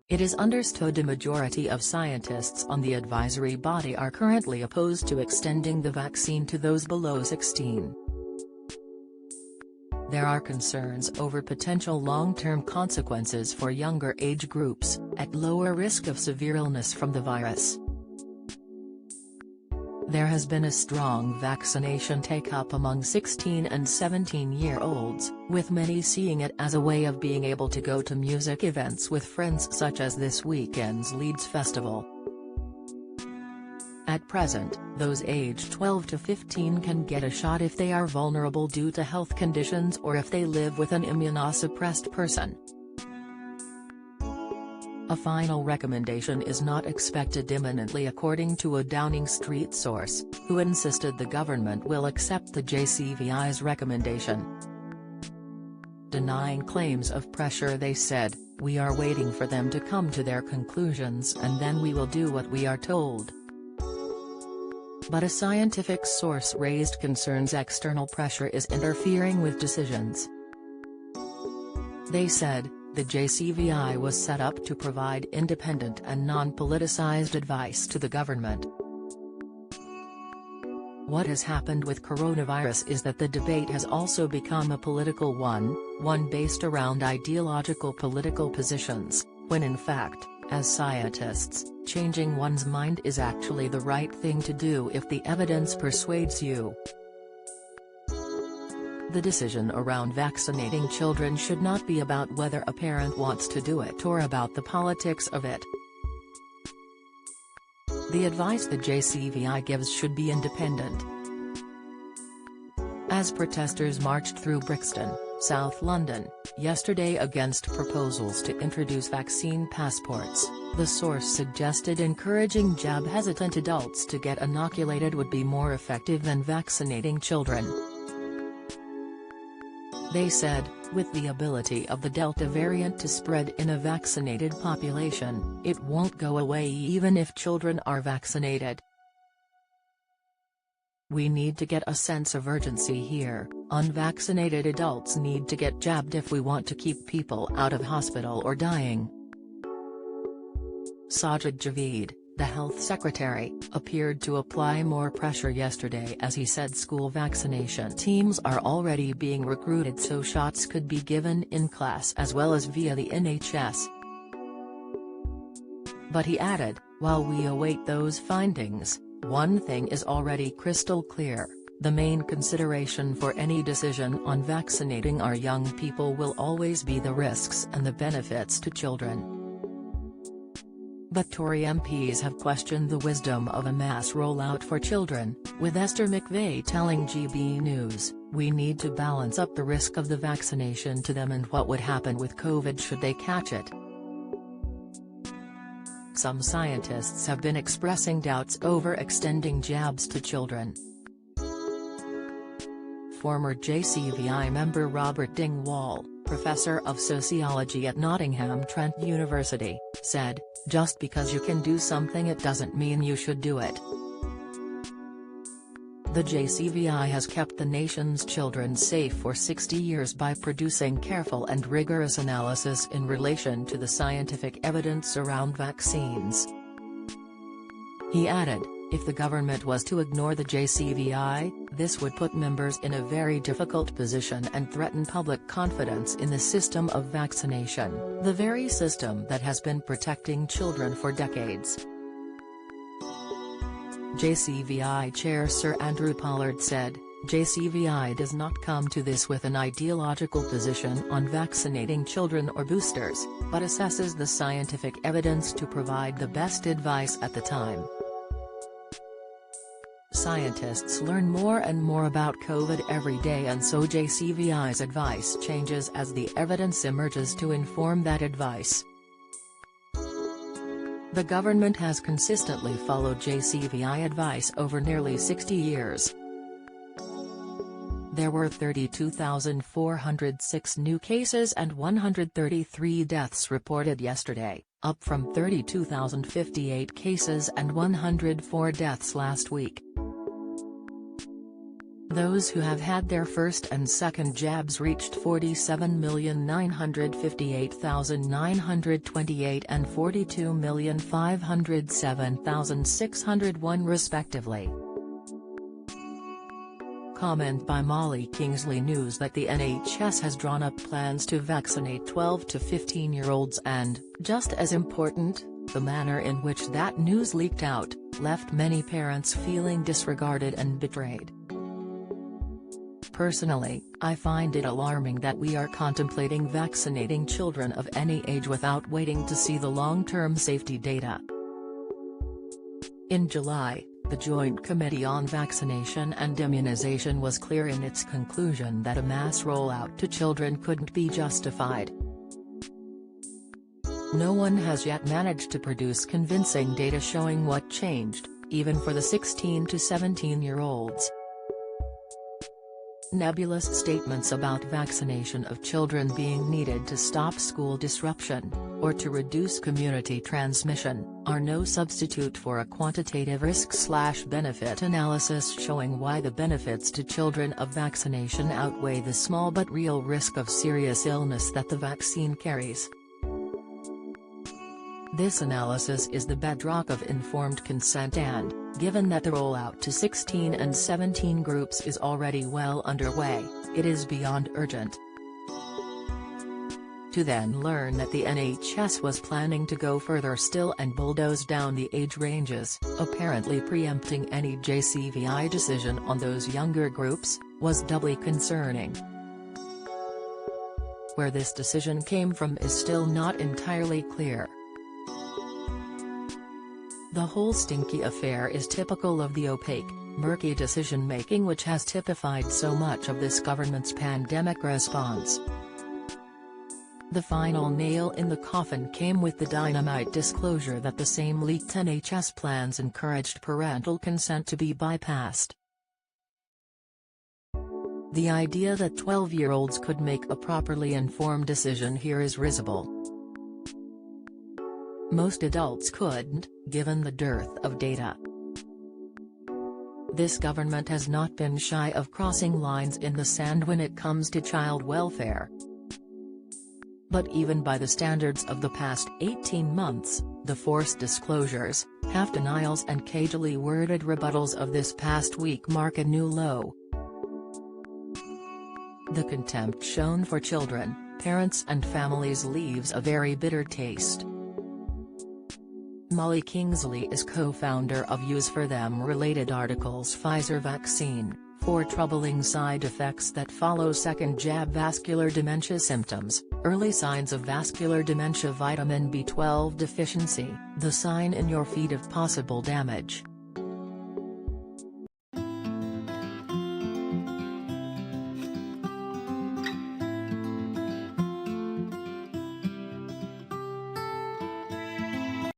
It is understood a majority of scientists on the advisory body are currently opposed to extending the vaccine to those below 16. There are concerns over potential long-term consequences for younger age groups, at lower risk of severe illness from the virus. There has been a strong vaccination take-up among 16 and 17-year-olds, with many seeing it as a way of being able to go to music events with friends such as this weekend's Leeds Festival. At present, those aged 12 to 15 can get a shot if they are vulnerable due to health conditions or if they live with an immunosuppressed person. A final recommendation is not expected imminently, according to a Downing Street source, who insisted the government will accept the JCVI's recommendation. Denying claims of pressure, they said, "We are waiting for them to come to their conclusions and then we will do what we are told." But a scientific source raised concerns external pressure is interfering with decisions. They said, the JCVI was set up to provide independent and non-politicized advice to the government. What has happened with coronavirus is that the debate has also become a political one based around ideological political positions, when in fact, as scientists, changing one's mind is actually the right thing to do if the evidence persuades you. The decision around vaccinating children should not be about whether a parent wants to do it or about the politics of it. The advice the JCVI gives should be independent. As protesters marched through Brixton, South London, yesterday against proposals to introduce vaccine passports, the source suggested encouraging jab-hesitant adults to get inoculated would be more effective than vaccinating children. They said, with the ability of the Delta variant to spread in a vaccinated population, it won't go away even if children are vaccinated. We need to get a sense of urgency here. Unvaccinated adults need to get jabbed if we want to keep people out of hospital or dying. Sajid Javid, the health secretary, appeared to apply more pressure yesterday as he said school vaccination teams are already being recruited so shots could be given in class as well as via the NHS. But he added, while we await those findings, one thing is already crystal clear: the main consideration for any decision on vaccinating our young people will always be the risks and the benefits to children. But Tory MPs have questioned the wisdom of a mass rollout for children, with Esther McVey telling GB News, "We need to balance up the risk of the vaccination to them and what would happen with COVID should they catch it." Some scientists have been expressing doubts over extending jabs to children. Former JCVI member Robert Dingwall, professor of sociology at Nottingham Trent University, said, "Just because you can do something it doesn't mean you should do it." The JCVI has kept the nation's children safe for 60 years by producing careful and rigorous analysis in relation to the scientific evidence around vaccines. He added, if the government was to ignore the JCVI, this would put members in a very difficult position and threaten public confidence in the system of vaccination, the very system that has been protecting children for decades. JCVI Chair Sir Andrew Pollard said, "JCVI does not come to this with an ideological position on vaccinating children or boosters, but assesses the scientific evidence to provide the best advice at the time." Scientists learn more and more about COVID every day, and so JCVI's advice changes as the evidence emerges to inform that advice. The government has consistently followed JCVI advice over nearly 60 years. There were 32,406 new cases and 133 deaths reported yesterday, up from 32,058 cases and 104 deaths last week. Those who have had their first and second jabs reached 47,958,928 and 42,507,601 respectively. Comment by Molly Kingsley. News that the NHS has drawn up plans to vaccinate 12 to 15-year-olds and, just as important, the manner in which that news leaked out, left many parents feeling disregarded and betrayed. Personally, I find it alarming that we are contemplating vaccinating children of any age without waiting to see the long-term safety data. In July, the Joint Committee on Vaccination and Immunization was clear in its conclusion that a mass rollout to children couldn't be justified. No one has yet managed to produce convincing data showing what changed, even for the 16 to 17-year-olds. Nebulous statements about vaccination of children being needed to stop school disruption, or to reduce community transmission, are no substitute for a quantitative risk/benefit analysis showing why the benefits to children of vaccination outweigh the small but real risk of serious illness that the vaccine carries. This analysis is the bedrock of informed consent and, given that the rollout to 16 and 17 groups is already well underway, it is beyond urgent. To then learn that the NHS was planning to go further still and bulldoze down the age ranges, apparently preempting any JCVI decision on those younger groups, was doubly concerning. Where this decision came from is still not entirely clear. The whole stinky affair is typical of the opaque, murky decision-making which has typified so much of this government's pandemic response. The final nail in the coffin came with the dynamite disclosure that the same leaked NHS plans encouraged parental consent to be bypassed. The idea that 12-year-olds could make a properly informed decision here is risible. Most adults couldn't, given the dearth of data. This government has not been shy of crossing lines in the sand when it comes to child welfare. But even by the standards of the past 18 months, the forced disclosures, half-denials and cagily worded rebuttals of this past week mark a new low. The contempt shown for children, parents and families leaves a very bitter taste. Molly Kingsley is co-founder of Use for Them related articles Pfizer vaccine, 4 troubling side effects that follow second jab, vascular dementia symptoms, early signs of vascular dementia, vitamin B12 deficiency, the sign in your feet of possible damage.